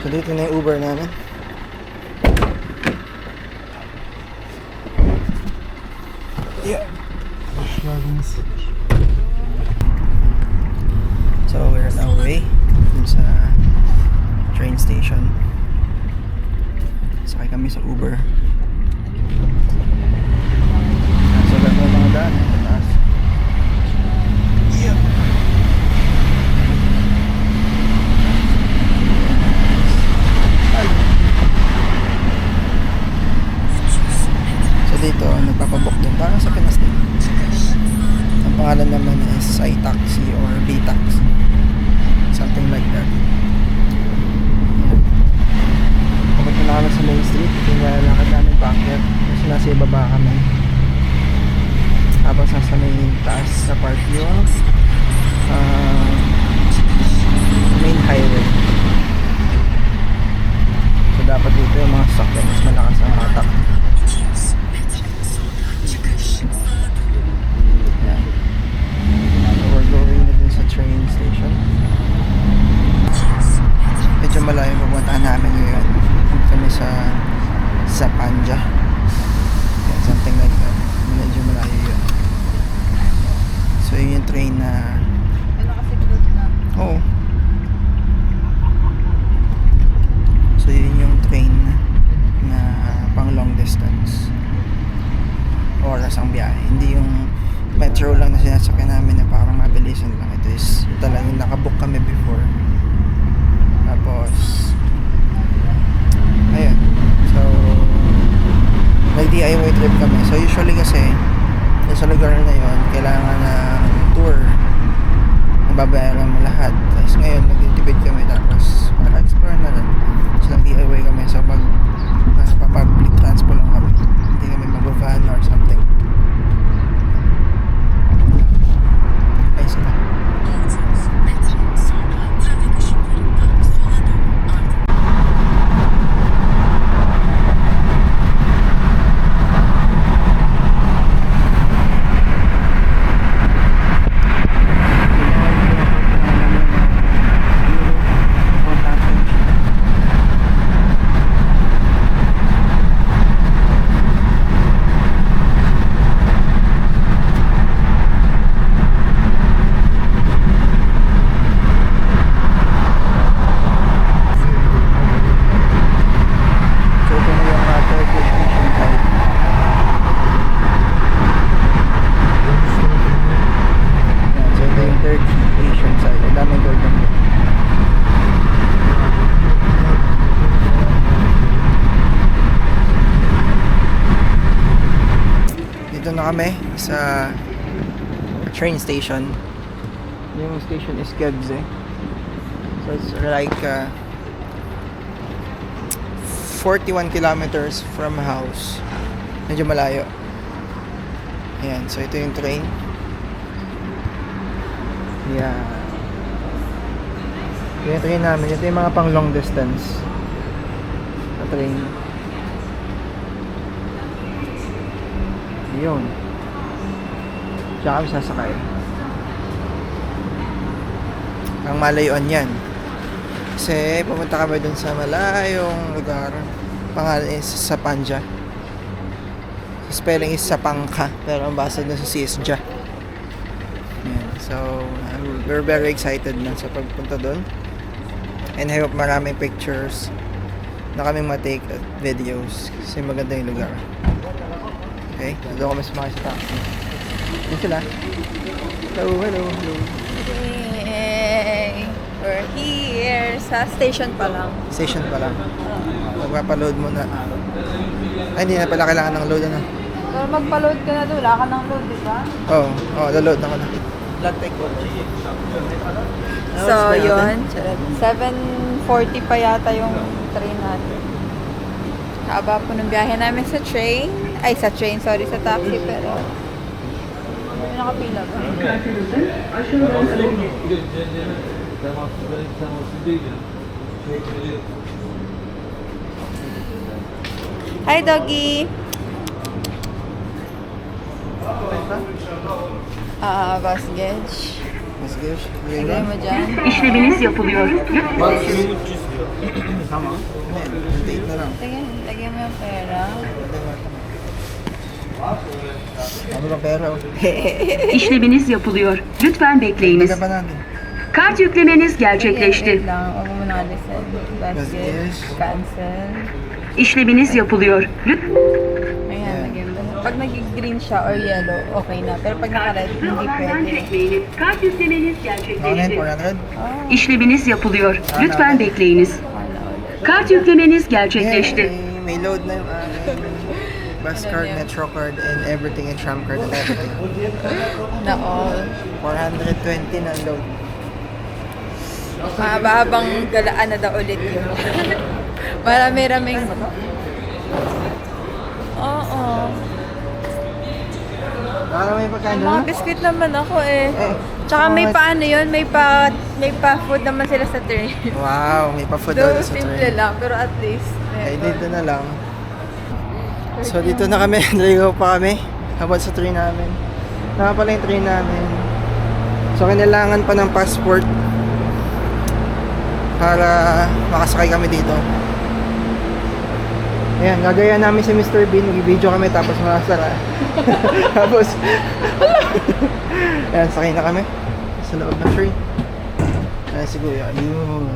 So dito na yung Uber namin. Yeah. So we're on our way dun sa train station. Sakay kami sa Uber. So wala mo mga daan sa taas. Yeah. So dito nagpapabook din parang sa Pinas din. Ang pangalan naman is iTaxi or B-Taxi. Something like that. Pumunta na kami sa Main Street. Ito yung lalakad namin backyard. Kasi nasa ibaba kami. Tapos nasa may taas sa part yung main highway. So dapat dito yung mga sasakyan mas malakas ang hatak. Yan. So we're going na dun sa train station. Medyo malayo yung pupuntahan namin ngayon. Kami sa Zapanja. Yeah, something like that. Medyo malayo yun. So yun yung train na oo. So yun yung train na pang long distance. Oras ang biyahe. Hindi yung metro lang na sinasakyan namin na parang mabilisan lang. Ito is talagang nakabook kami before. Tapos ayun. So nag-DIY trip kami. So usually kasi sa lugar na yun kailangan ng tour. Nababayaran mo lahat. Tapos ngayon nagtitipid kami tapos para explore na rin. So nag-DIY kami. So public transport lang kami. Hindi kami mag-van or something. Ay sila. Dito na kami sa train station. Yung station is Gebze. So it's like 41 kilometers from house. Medyo malayo. Ayan, so ito yung train. Yeah. Ito yung train namin. Ito yung mga pang long distance na train. Yun. Diyan kami sasakay. Ang malayuan yan. Kasi pumunta kami dun sa malayong lugar. Pangalan is Zapanja. Spelling is Zapangka. Pero ang basa dun sa Sisja. Yan. So, we're very excited na sa pagpunta dun. And I hope maraming pictures na kaming matake at videos. Kasi maganda yung lugar. Okay, so doon kami sumakay sa taxi. Yan sila. Hello, hello, hello. Yay! We're here sa station pa lang. Station pa lang. Magpapaload muna. Ay, hindi na pala kailangan ng load, ano? Pero magpa-load ka na doon. Wala ka ng load, di ba? Oo, laload na ko na. Blood take ko. So, yun. 7:40 pa yata yung train natin. Haba po ng biyahe namin sa train. Ay, sa train, sorry, sa taxi, pero may nakapila ba? Hi, doggy! Boss Gedge. Mas gish. Lagay mo dyan. İşleminiz yapılıyor. Tamam. Date na lang. Lagay mo yung pera. Ano ba pera? İşleminiz yapılıyor. Lütfen bekleyiniz. Taga pa natin. Kart yüklemeniz Wait gerçekleşti. lang. Huwag mo na alisin. Best Yes. gift. Cancel. İşleminiz yapılıyor. Ayan, lagay mo. Pag nag-green siya or yellow, okay na. Pero pag naka-red, hindi pwede. Kart yüklemeniz Ano yan? gerçekleşti. 400? Oh, İşleminiz yapılıyor. Lütfen bekleyiniz. wala ulit. Kart yüklemeniz gerçekleşti. May load na yung bus card, metro card, and everything, and tram card, and everything. Na all. 420 na load. Mahaba-habang galaan na daw ulit yun. Marami-raming... Oo. Baka may pagkain Mga doon? biscuit naman ako eh. Eh. Tsaka may paano yun, may pa food naman sila sa train. Wow, may pa-food Though daw sa simple train. lang, pero at least. Ay, dito na lang. So, dito na kami. Naligaw pa kami. Habang sa train namin. Tama pala yung train namin. So, kailangan pa ng passport para makasakay kami dito. Ayan, gagaya namin si Mr. Bean. Mag-video kami tapos makasara. Tapos, ayan, sakay na kami sa loob ng train. Ayan si Kuya. Ayun.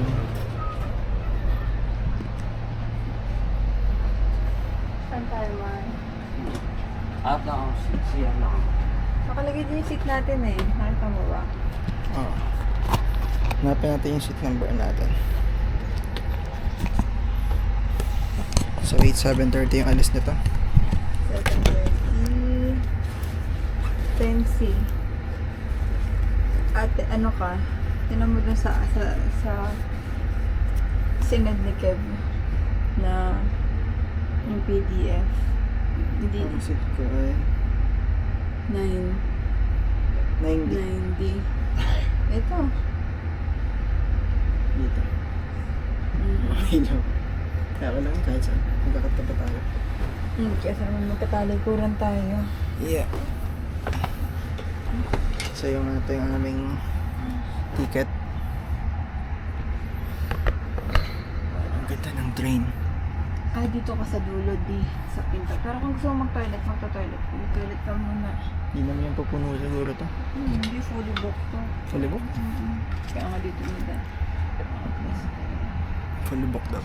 Saan tayo man? Harap lang ako, siya lang ako. Nakalagay din yung seat natin eh. Nakita mo ba? Oo. Hanapin natin yung seat number natin. So, 7:30 yung alis nito. 7:30. 10C. Ate, ano ka? Tinan mo dun sa sinad ni Kev na yung PDF. Hindi. Ang seat ko ay 9. 90. 90. Ito. Dito. Okay lang. Kaya ko lang kahit saan. Magkakatabi tayo. Kaya naman magkatalikuran tayo. Yeah. So, yung ito yung aming ticket. Ang ganda ng train. Ay, dito ka sa dulo, di. Sa pinto. Pero kung gusto mo mag-toilet, magto-toilet. Mag-toilet ka muna. Hindi naman yung pupuno siguro to. Hindi fully booked to. Fully booked? Kaya nga dito nila. Fully booked daw.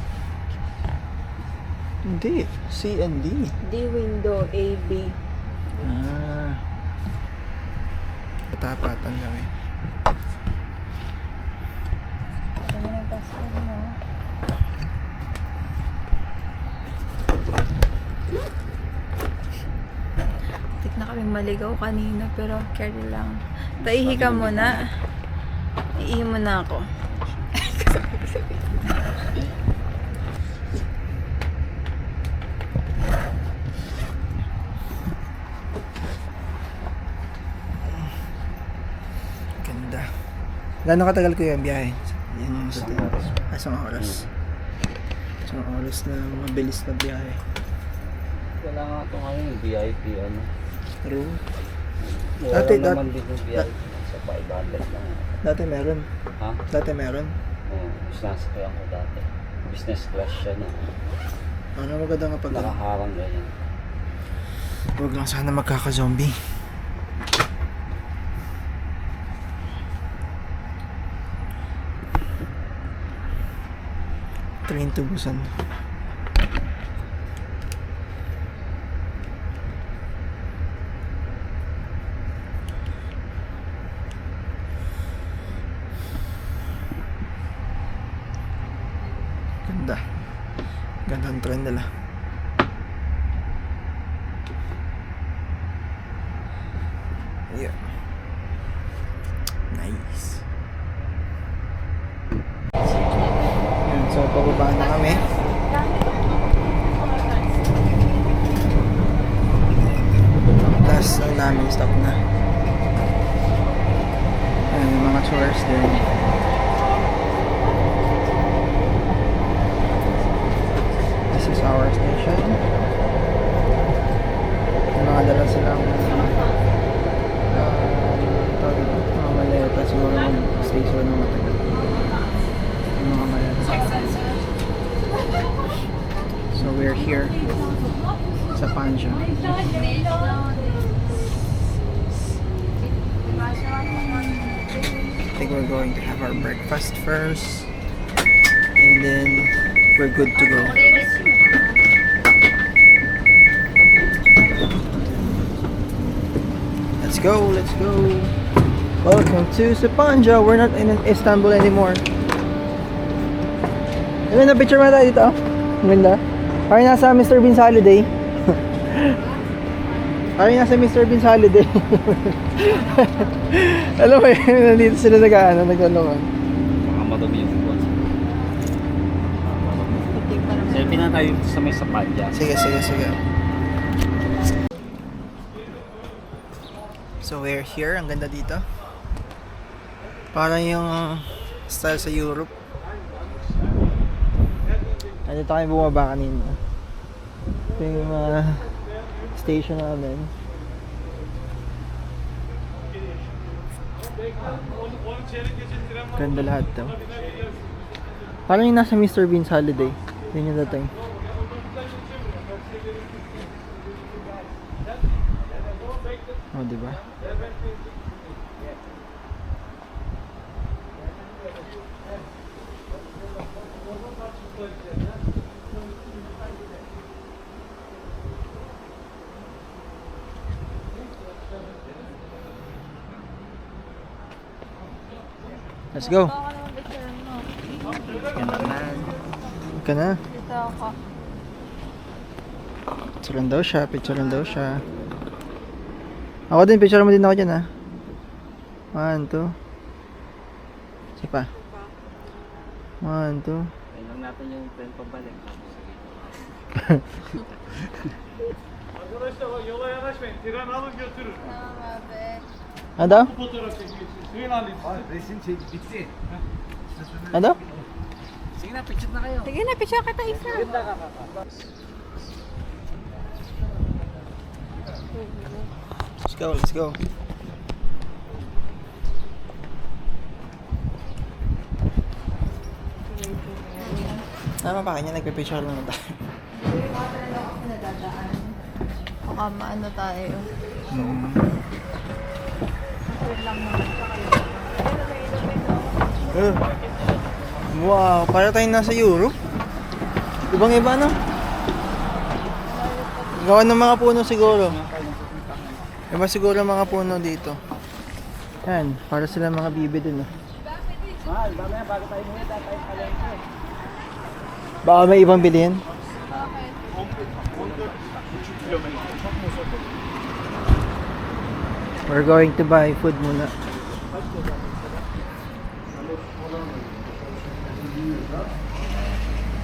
Hindi. C and D. D window, A, B. Ah. Katapatan lang eh. Ito na yung passport mo. Tik na kaming maligaw kanina pero carry lang. Taihi ka muna. Iihi muna ako. Ganda. Gano'ng katagal ko yung biyahe? Yan, isang oras. Isang oras na mabilis na biyahe. Wala nga ito ngayon, yung VIP ano. True. Wala Dati, naman din yung VIP. Sa 500 lang. Dati meron. Ha? Dati meron. Oo, sinasakyan ko dati. Business class siya na. Ano maganda nga pag Nakaharang ganyan. huwag lang sana magkaka-zombie. Train to Busan. Ganda. Ganda ang train nila. Yeah. Nice. Yan, so pababa na kami. Last na namin stop na. Ayan, yung mga tours din. This is our station. May mga dala silang mga maleta siguro nagpipicture sila ng matagal. Yung mga malalaki. So we're here sa Panja. I think we're going to have our breakfast first and then we're good to go. Let's go, let's go. Welcome to Sapanja. We're not in Istanbul anymore. Ayun na picture mo tayo dito. Ang ganda. Parang nasa Mr. Bean's Holiday. Parang nasa Mr. Bean's Holiday. Alam mo yun, nandito sila naglalungan. Baka madumi yung buwan. Selfie na tayo sa may Sapanja. Sige, sige, sige. So we're here, ang ganda dito. Parang yung style sa Europe. Dito tayo bumaba kanina. Ito yung station namin. Ganda lahat to. Parang yung nasa Mr. Bean's Holiday. Yun yung dating. Oh, diba? Let's go. Ka na. Dito ako. Picturean daw siya, picturean daw siya. Ako din, picture mo din ako dyan, ha. 1, 2. Isa pa. 1, 2. Tingnan natin yung trend pabalik. Arkadaşlar bak yola yanaşmayın. Tren alın götürün. Tamam abi. Ano daw? Fotoğraf çekiyorsunuz. Tren alayım. Resim çek bitti. Ano daw? Sige na, picture na kayo. Sige na, picture kita isa. Let's go, let's go. Tama pa kanya, nagpipicture lang tayo. Baka maano tayo. Wow, para tayong nasa Europe. Ibang iba, no? Gawa ng mga puno siguro. Iba siguro ang mga puno dito. Yan, para sila mga bibi din, no? Baka may ibang bilhin? We're going to buy food muna.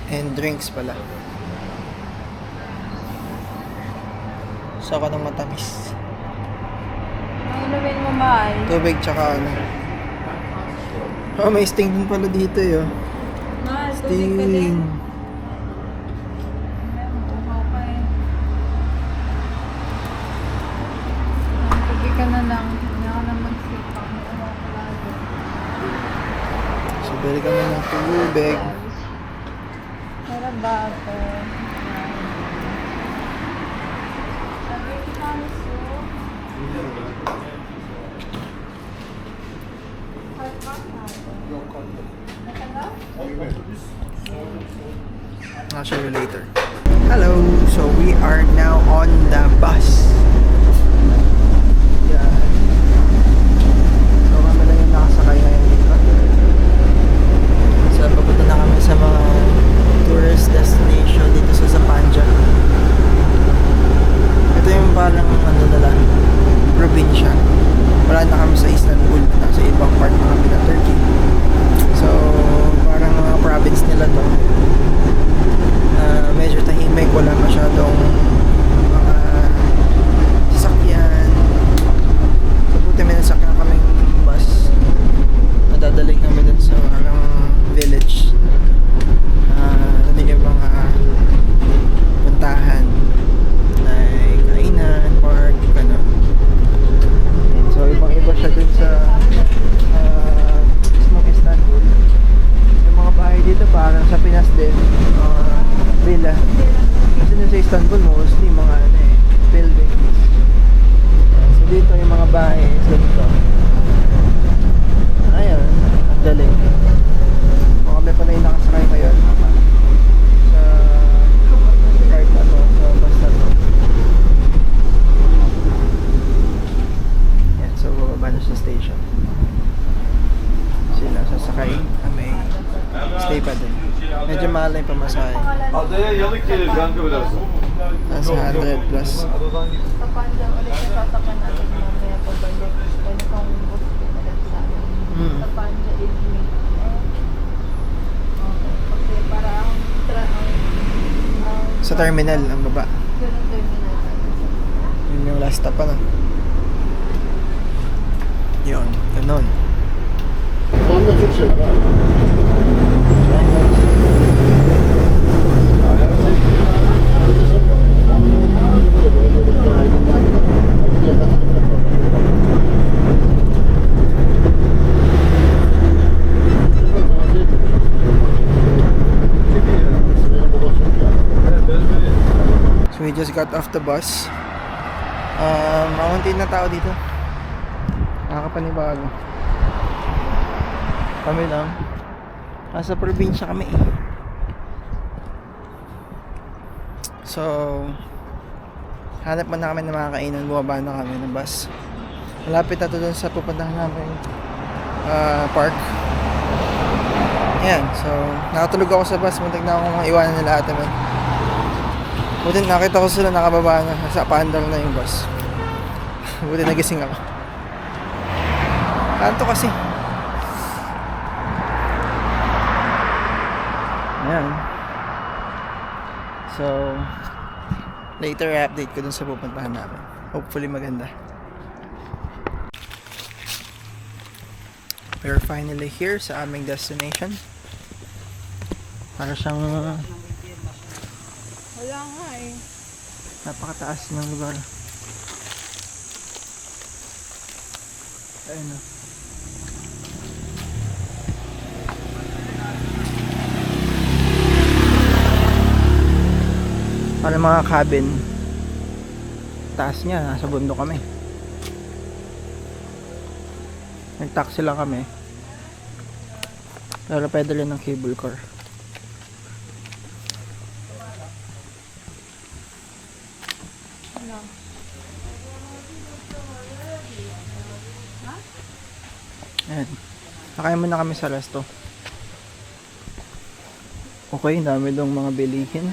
And drinks pala. So ako ng matamis. Ang inumin mo, mahal. Tubig tsaka ano. Oh, may sting din pala dito eh. Oh. Mahal, tubig ka din. Sting. Tubig ka na lang. Hindi ka na magsipang. So, bili kami ng tubig. Meron ba ako? I'll show you later. Hello, so we are now on the bus. Yeah. So kami lang yung nakasakay ngayon dito. So papunta na kami sa mga tourist destination dito sa Sapanja. Ito yung parang ano nila, probinsya. Wala na kami sa Istanbul, nasa ibang part na kami ng Turkey. So parang mga province nila to. Medyo tahimik, wala masyadong mga sasakyan. So buti may nasa okay pa din. Medyo mahal na yung pamasahe. Adaya yanık gelir kanka biraz. Nasa 100 plus. Adadan git. Sa Panda ulit yung sasakyan natin mamaya pabalik. Ganitong bus pinag sa amin. Hmm. Sa Panda is mid. Kasi para ang Sa terminal, ang baba. ganun terminal. Yun yung last stop ano. Yun, ganun. So we just got off the bus. Maunti na tao dito. Nakakapanibago. Kami lang. Nasa probinsya kami eh. So, hanap na kami ng mga kainan. Bumaba na kami ng bus. Malapit na to dun sa pupuntahan namin park. Ayan, so nakatulog ako sa bus. Muntik na akong iwanan nila ate man. Buti nakita ko sila nakababa na. Sa paandar na yung bus. Buti nagising ako. Kanto kasi. Ayan. So, later update ko dun sa pupuntahan namin. Hopefully maganda. We're finally here sa aming destination. Para siyang Wala nga eh. napakataas ng lugar. Ayun na. Para mga cabin. Taas niya, nasa bundok kami. Nag-taxi lang kami. Pero pwede rin ng cable car. Ayan. Nakain muna kami sa resto. Okay, dami dong mga bilihin.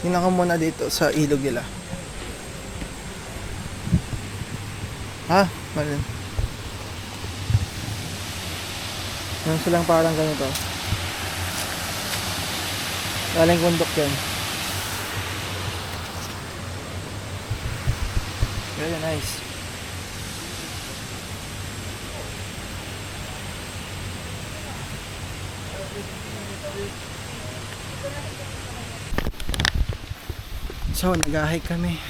Tingnan ko muna dito sa ilog nila. Ha? Malin. Meron silang parang ganito. Galing bundok yan. Very nice. So, nag-hike kami.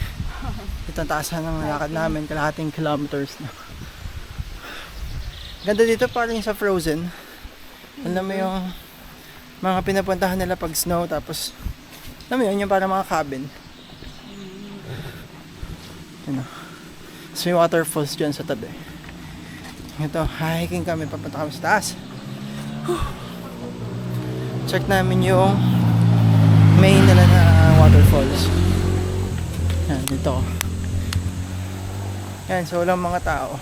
Ito ang taasan ng lakad namin, kalahating kilometers na. Ganda dito parang sa Frozen. Alam mo yung mga pinapuntahan nila pag snow, tapos alam mo yun, yung parang mga cabin. Ano. So, may waterfalls dyan sa tabi. Ito, hiking kami, papunta kami sa taas. Check namin yung main nila na waterfalls. Yan, dito. Yan, so walang mga tao.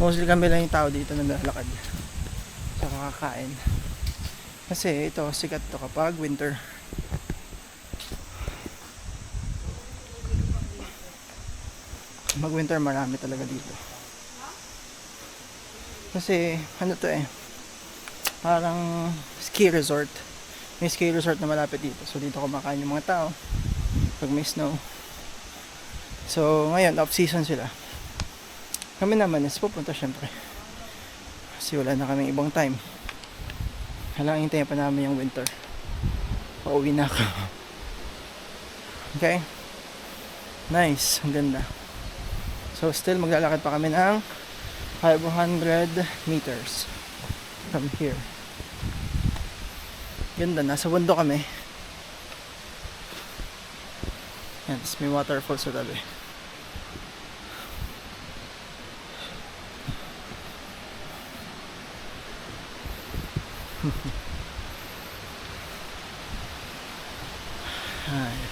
Mostly kami lang yung tao dito na naglalakad sa kakakain. Kasi ito, sikat to kapag winter. Mag winter marami talaga dito. Kasi ano to eh, parang ski resort. May ski resort na malapit dito. So dito kumakain yung mga tao pag may snow. So ngayon off season sila. Kami naman is pupunta syempre. Kasi wala na kaming ibang time. Kailangan hintayin pa namin yung winter. Pauwi na ako. Okay? Nice. Ang ganda. So still maglalakad pa kami ng 500 meters from here. Ganda. Nasa bundok kami. Yan. Tapos may waterfall sa tabi.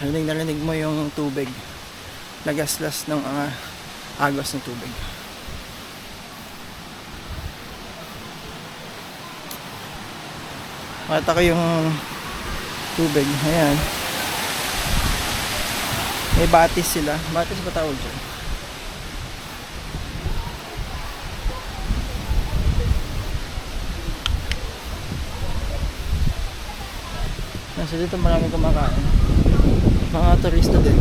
Rinig na rinig mo yung tubig. Lagaslas ng agos ng tubig. Makita ko yung tubig. Ayan. May batis sila. Batis ba tawag dyan? Nasa dito marami kumakain. Mga turista din.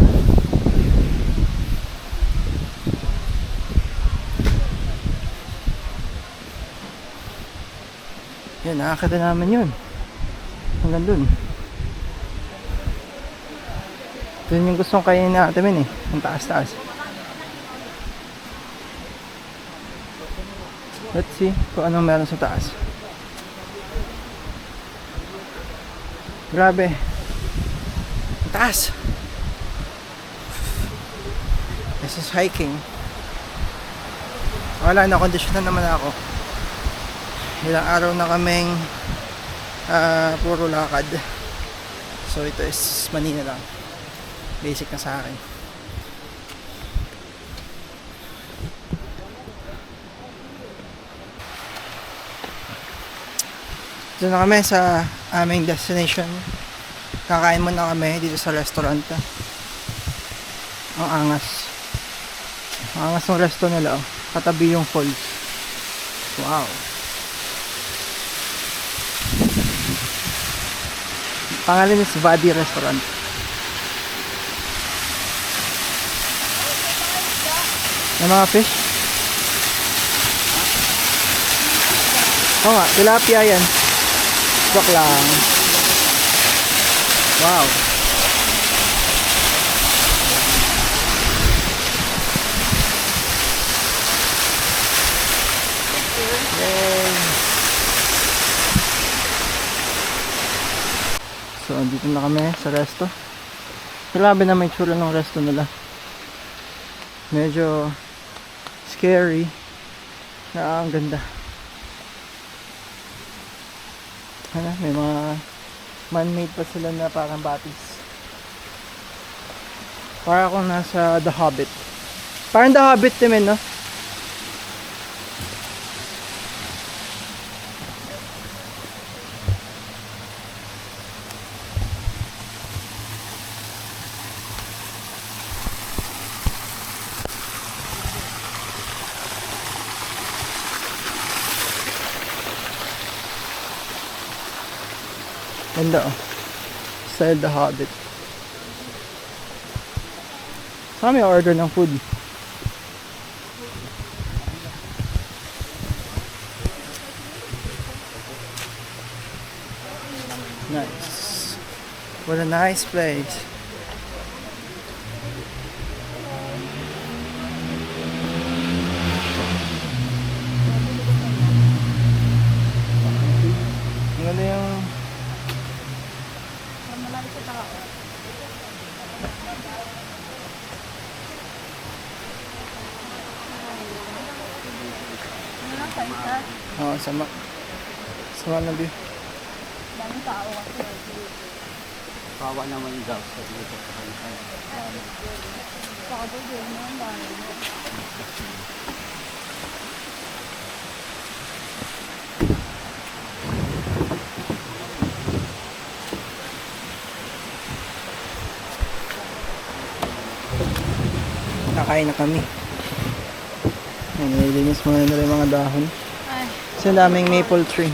Yan, nakakita namin yun. Hanggang dun. Dun yung gustong kainin na ate Min eh. Ang taas-taas. Let's see kung anong meron sa taas. Grabe. Taas. This is hiking. Wala na, kondisyon na naman ako. Ilang araw na kaming puro lakad. So ito is Manila lang. Basic na sa akin. Dito na kami sa aming destination. Kakain muna kami dito sa restaurant. Ang angas. Ang angas ng resto nila. Oh. Katabi yung falls. Wow. Pangalan is Vadi Restaurant. May mga fish? Oo nga, tilapia yan. Joke lang. Wow. Yay. So, dito na kami sa resto. Grabe na may tsura ng resto nila. Medyo scary na ang ganda. Ano, may mga man-made pa sila na parang batis. Para akong nasa The Hobbit. Parang The Hobbit naman, no? Ganda oh. Style The Hobbit. Saka may order ng food. Nice. What a nice place. Ang ganda yung sama. Sama na view. Daming tao kasi. Kawa naman daw sa dito sa kanila. Saka doon yun mo ang dami. Nakain na kami. Nililinis muna nila yung mga dahon. Ay. Kasi ang daming maple tree.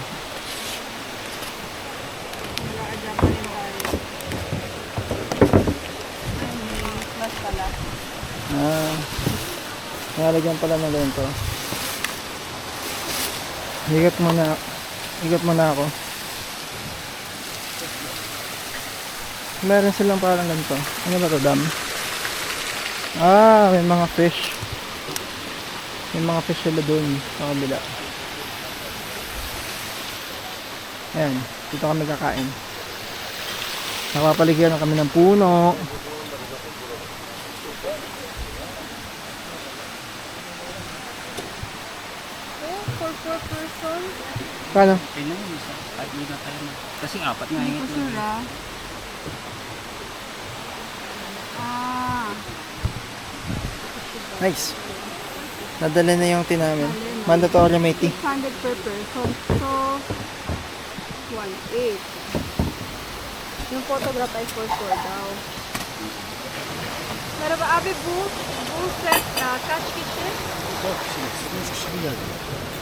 Mas pala. Nalagyan pala ng ganito. Higat muna ako. Meron silang parang ganito. Ano ba ito, dam? May mga fish. May mga fish sila doon sa kabila. Ayan, dito kami kakain. Napapaligyan na kami ng puno. For 4 person? Paano? Okay na yun, isa. Kahit hindi na tayo na. Kasi apat nga hingit lang. Ah. Nice. Nadala na yung tea namin. Mandatory may tea. 600 per person. So, 1.8. Yung photograph ay 4.4 daw. Meron ba, abi, bull set na catch kishin?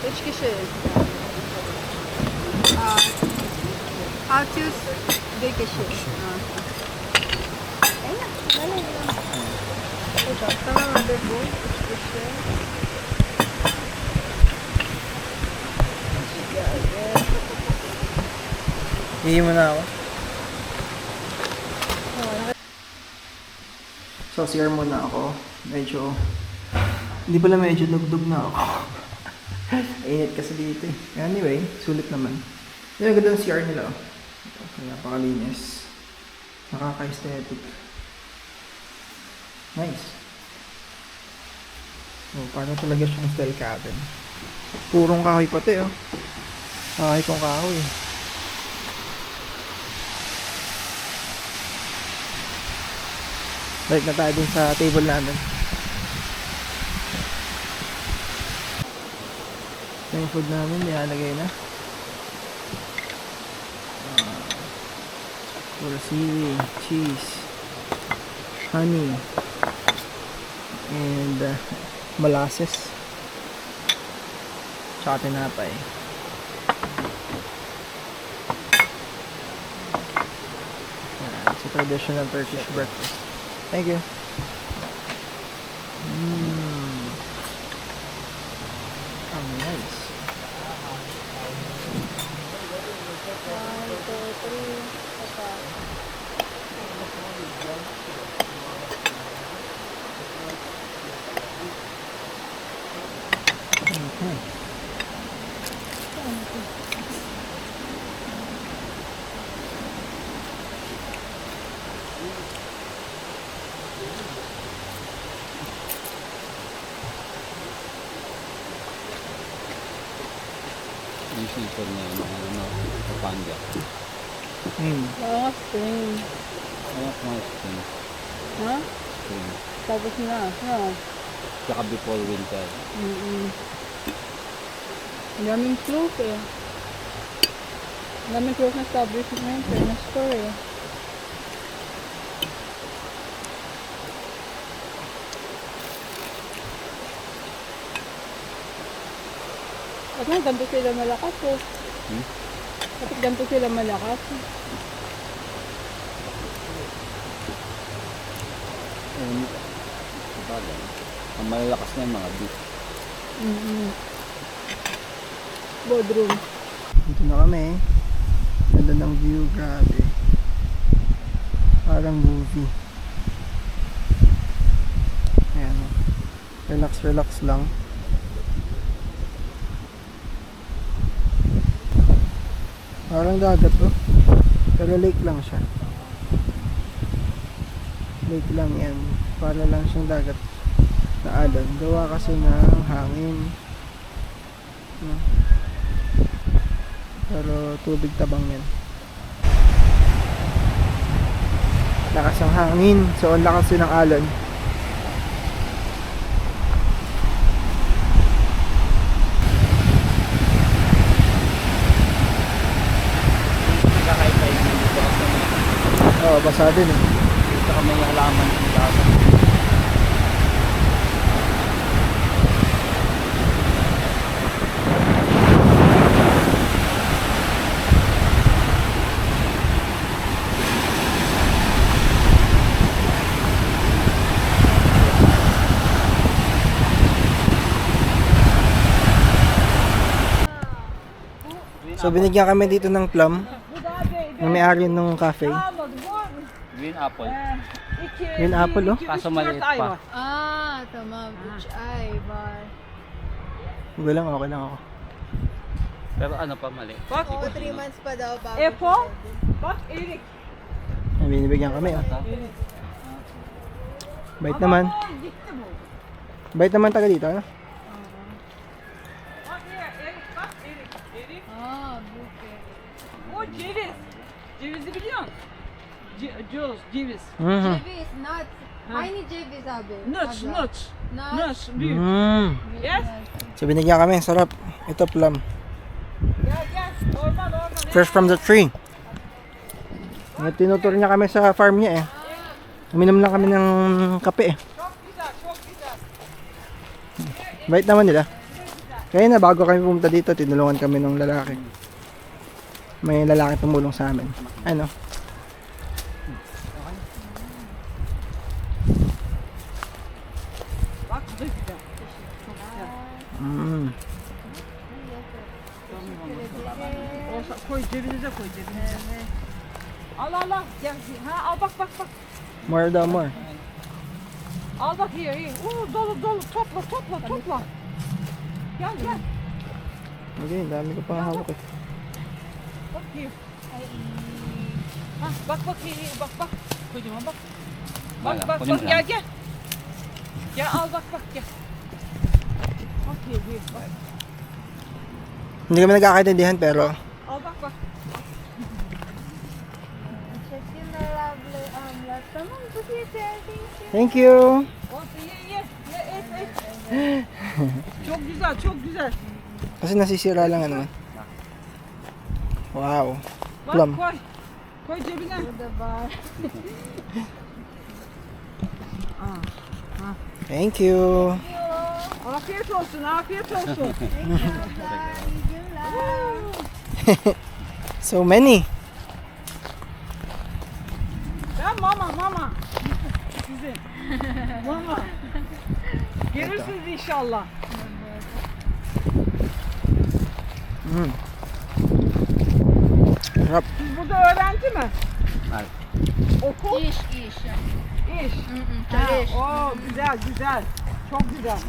Catch kishin. How to big kishin. Ayun, malay lang. Ito, tama nga, abi, bull. Kishin. Hihi mo na ako. So, CR muna ako. Medyo, hindi pala medyo dugdug na ako. Init kasi dito eh. Anyway, sulit naman. Yung ganda ng CR nila. Oh. Napakalinis. Nakaka-aesthetic. Nice. Oh, parang talaga siyang style cabin. Purong kahoy pati oh. Kahoy kong kahoy. Balik na tayo dun sa table namin. Yung food namin, nilalagay na. Puro seaweed, cheese, honey, and molasses. Tsaka tinapay. It's a traditional Turkish breakfast. Thank you. Oh, nice. 1, 2, 3. Okay. Yung season niya, Pampanga. Oo nga, spring. Ano kung mga spring? Ha? Spring. Tapos na. Ha? Tsaka before winter. Ang daming close eh. Ang daming close na establishment eh, na store eh. At nga, ganito sila malakas eh. At ganito sila malakas eh. Sabagay. Ang malalakas na yung mga beef. Boardroom. Dito na kami. Ganda ng view, grabe. Parang movie. Ayan. Relax, relax lang. Parang dagat to. Pero lake lang siya. Lake lang yan. Para lang siyang dagat na alon. Gawa kasi ng hangin. No? Pero tubig tabang yan. Lakas ng hangin. So ang lakas din ng alon. Oo, basa din eh. Dito kami yung halaman ng lasa. So binigyan kami dito ng plum na may-ari ng cafe. Green apple. Green apple oh. Kaso maliit pa. Ah, tamam. Which ay, bar. Okay lang ako. Pero ano pa mali? Oo, 3 months pa daw bago. Ay, binibigyan kami oh. Bait naman. Bait naman taga dito ano? Ah, buke. O ceviz. Cevizi biliyor musun? Ceviz. Mhm. Ceviz, nuts. Aynı ceviz abi. Nuts, Abla. nuts. Nuts. Nuts, büyük. Yes? So binigyan kami, sarap. Ito plum. Gel gel. Normal normal. Fresh from the tree. Tinutur niya kami sa farm niya eh. Uminom lang kami ng kape eh. Çok güzel, çok güzel. Bait naman nila. Kaya na bago kami pumunta dito, tinulungan kami ng lalaki. May lalaki tumulong sa amin. Ano? Bak bu da güzel. Mm. Olsa koy cebinize koy cebinize. Al al al. Gel. Ha al bak bak bak. More daw, more. Al bak iyi iyi. Dolu dolu topla topla topla. Gel gel. Okay, dami ko pang hawak eh. Bak iyi. Ha bak bak iyi iyi bak bak. Kocaman bak. Bak Valla, bak kocaman. bak gel gel. Gel al bak bak gel. Bak iyi iyi bak. Hindi kami nagkakaintindihan pero Al bak bak. Teşekkürler abla. Tamam bu yeter. thank you. Olsun ye ye. Ye et et. Çok güzel çok güzel. Kasi nasisira lang naman. Wow. Bak Plum. koy. Koy cebine. Burada var. Thank you. Afiyet olsun afiyet olsun. So many. Ben mama. Sizin. Mama. Gelirsiniz inşallah. Mm. Sarap. Siz burada öğrenci mi? Evet. Okul, İş. iş. Çalış. Oo güzel güzel. Çok güzel.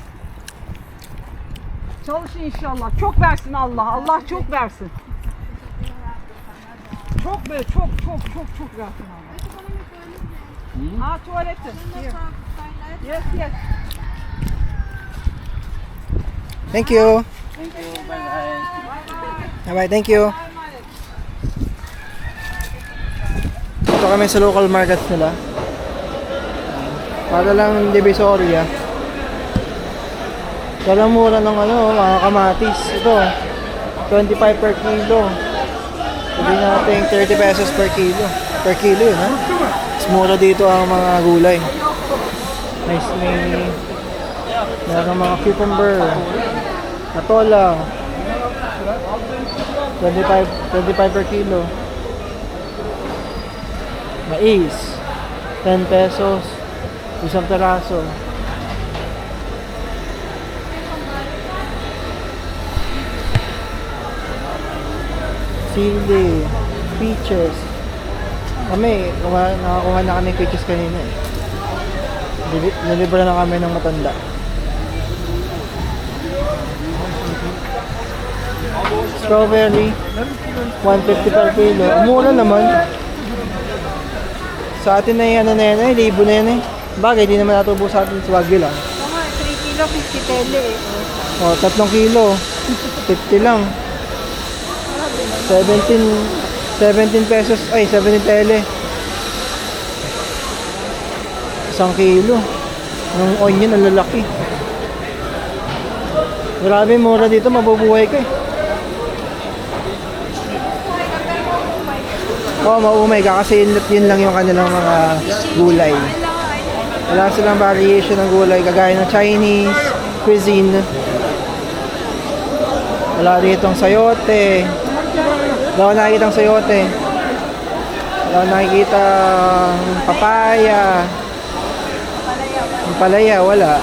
Çalışın inşallah. Çok versin Allah. Allah çok versin. Çok be çok versin Allah. Ha tuvaleti. Yes yes. Thank you. Bye bye. Bye, thank you. Dito kami sa local markets nila. Para lang Divisoria. Kala mura ng mga kamatis. Ito, 25 per kilo. Sabi natin 30 pesos per kilo. Per kilo yun, ha? Mas mura dito ang mga gulay. Meron mga cucumber, patola, 25 per kilo. Mais, 10 pesos, isang teraso. Sili, peaches. Kami, nakakuha na kami peaches kanina eh. Nilibra na kami ng matanda. Strawberry, 150 per kilo. Mura naman. Sa atin na yan, libo na yan eh. Bagay, di naman natubo sa atin sa Wagyu lang. Tama, 3 kilo, 50 tele eh. O, 3 kilo, 50 lang. 17 pesos, ay 17 tele. 1 kilo. Yung onion, ang lalaki. Grabe, mura dito, mabubuhay ka eh. Oo, maumay ka kasi yun lang yung kanilang mga gulay. Wala silang variation ng gulay kagaya ng Chinese cuisine. Wala ritong sayote. Wala ko nakikita sayote. Wala ko nakikita papaya. Yung palaya, wala.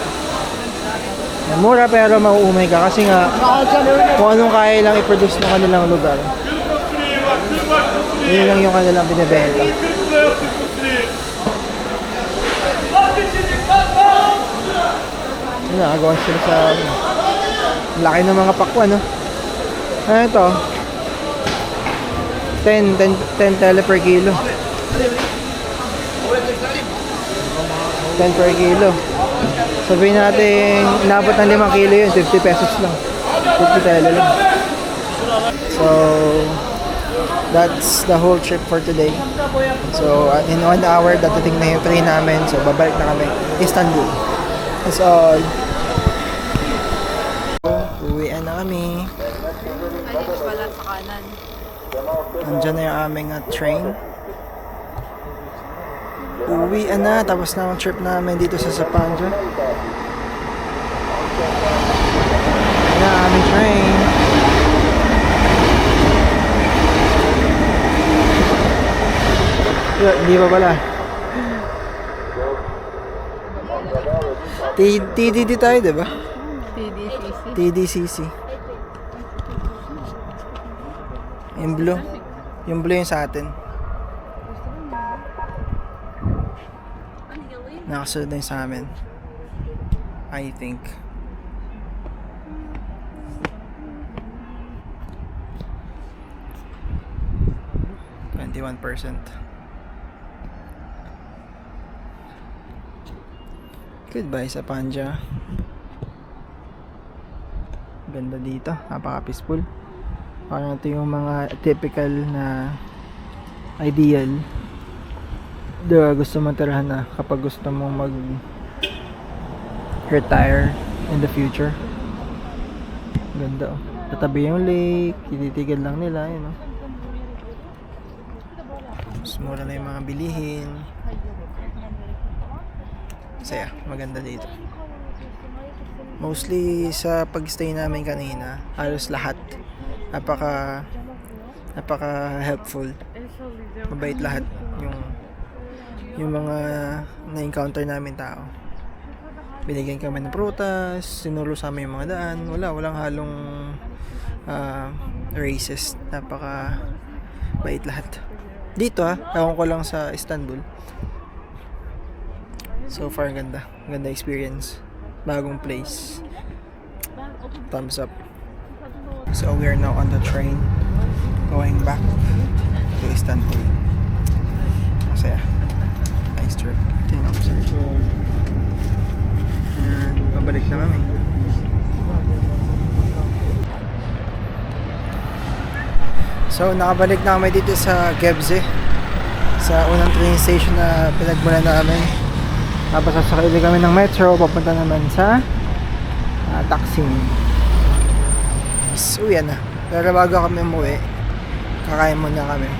Mura pero mauumay ka kasi nga kung anong kaya lang i-produce ng kanilang lugar. Yun lang yung kanilang binibenta. Yun, nakagawa sila sa laki ng mga pakwan, no? Ano ito? 10 tele per kilo. 10 per kilo. Sabihin natin, inabot ng 5 kilo yun, 50 pesos lang. 50 tele lang. So, That's the whole trip for today. So, in 1 hour, dadating na yung train namin. So, babalik na kami. Istanbul. That's all. Uwian na kami. Ay, wala sa kanan. Nandiyan na yung aming train. Uwian na. Tapos na ang trip namin dito sa Sapanja. Ayan na ang aming train. Hindi pa pala. TDD tayo, diba? TDCC. TDCC. Yung blue. Yung blue yung sa atin. Nakasunod na yung sa amin. I think. %. Goodbye sa Panja. Ganda dito, napaka-peaceful. Parang ito yung mga typical na ideal gusto mong tirahan na kapag gusto mong mag-retire in the future. Ganda oh. Tatabi yung lake, tititigil lang nila, yun oh. Mas mura na yung mga bilihin. Saya, maganda dito. Mostly sa pag-stay namin kanina, halos lahat napaka helpful. Mabait lahat yung mga na-encounter namin tao. Binigyan kami ng prutas, sinuro sa amin yung mga daan. Walang halong racist. Napaka bait lahat. Dito ewan ko lang sa Istanbul. So far ganda experience. Bagong place. Thumbs up. So we are now on the train going back to Istanbul. Masaya. Nice trip. Tingnan ko sir. And pabalik na kami. So nakabalik na kami dito sa Gebze, sa unang train station na pinagmula namin. Tapos sasakay kami ng metro, papunta naman sa Taksim. So yan na. Pero bago kami umuwi, kakain muna kami.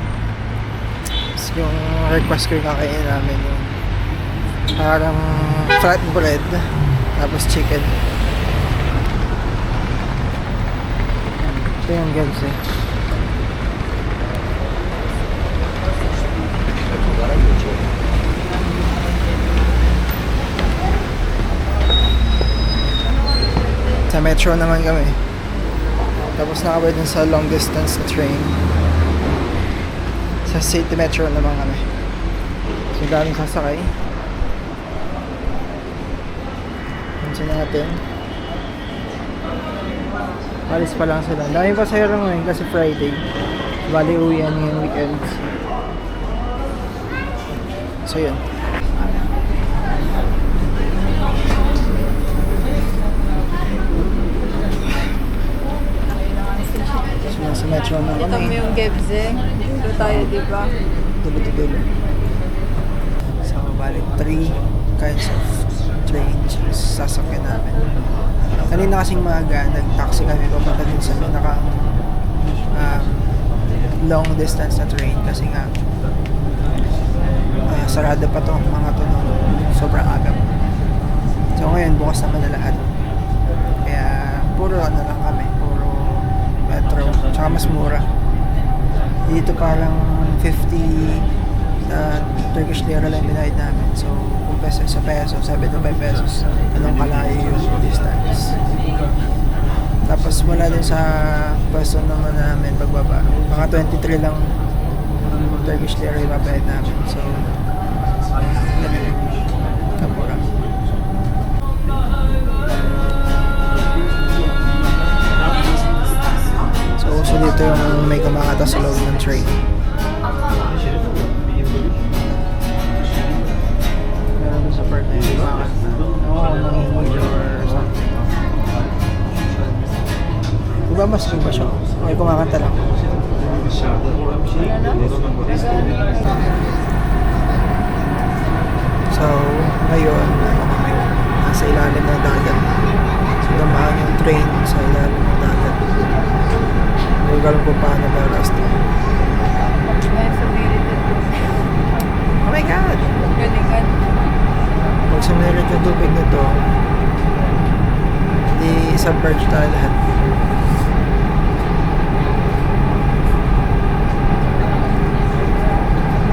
Tapos yung request ko yung kakain namin yung parang flatbread tapos chicken. Ito yung Gebze. Sa metro naman kami. Tapos nakabay dun sa long distance na train. Sa city metro naman kami. So daming sasakay. Pansin natin. Alis pa lang sila. Daming pasahero ngayon kasi Friday. Bali uwian yung weekends. So yun. Sa metro na Dito mo kami. yung Gebze. Dito tayo, diba? Dulo. So, bali 3 kinds of trains sasakyan namin. Kanina kasing maaga, nag-taxi kami papunta din sa pinaka long distance na train kasi nga sarado pa to mga to no, sobrang aga. So ngayon bukas naman na lahat. Kaya puro ano lang kami, puro metro, tsaka mas mura. Dito parang 50 Turkish lira lang binayad namin. So kung peso sa peso, 75 pesos. Anong kalayo yung distance. Tapos mula dun sa peso naman namin pagbaba, mga 23 lang Turkish lira yung babayad namin. So kamura. So dito yung may kumakata sa loob ng train. Meron doon sa part na yung kumakata. Nanginginig or something. Diba mas ba siya? May kumakanta lang. So, ngayon, nasa ilalim ng dagat. So, namaan yung train sa ilalim ng dagat. Hindi ko alam kung paano ba last time. May sumilid yung Oh my God! galingan. Pag sumirit yung tubig nito, di submerge tayo lahat.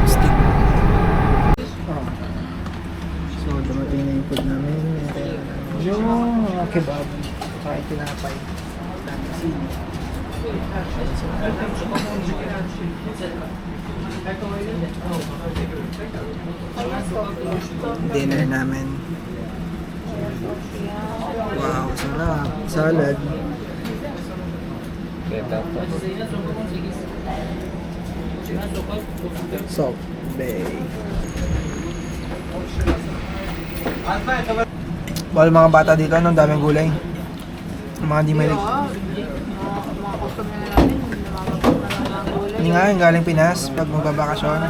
Stick. Oh. So, dumating na yung food namin. Yung mga kebab. Kahit tinapay. Dinner namin. Wow, sarap. Salad. Salt Bay. Bawal mga bata dito, anong daming gulay. Yung mga di mahilig. Mga customer namin, namamagod na lang ng gulay. Hindi nga, yung galing Pinas, pag magbabakasyon,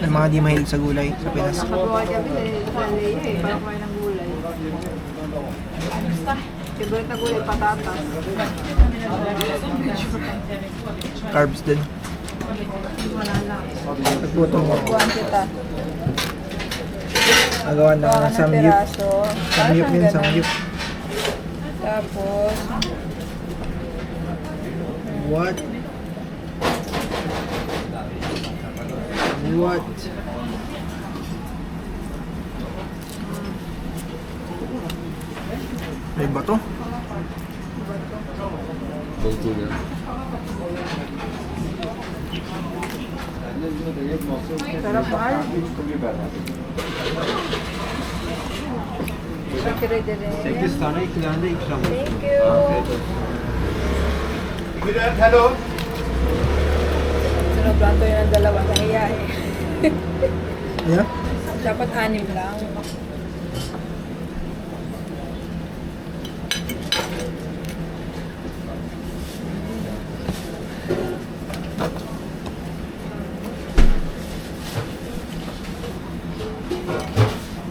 yung mga di mahilig sa gulay sa Pinas. Nakabuhay kami sa Leia eh, para kumain ng gulay. Favorite na gulay, patatas. Carbs din. Wala na. Nagputong mo. Kuhaan kita. Nagawa ng Kuha ka ng samgyup. piraso. Samgyup Parang yun, ganun. samgyup. Tapos, What? What? May bato? sarap mahal. Teşekkür ederim. 8 tane 2 tane de ikram. Thank you. Hello. Sinublan ko yun ng dalawa. Nahiya eh. Yeah? Dapat 6 lang.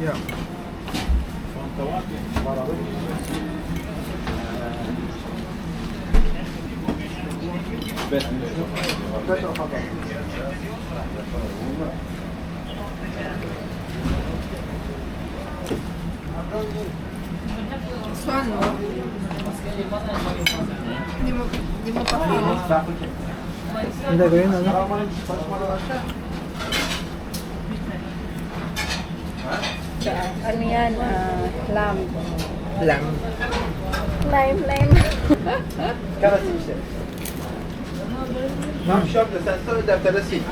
Yeah. Saan mo? Hindi mo pa feel. Hindi ko yun, ano? Ano yan? Lamb. Lamb. Lime. Tam şapla sen sonra deftere sil.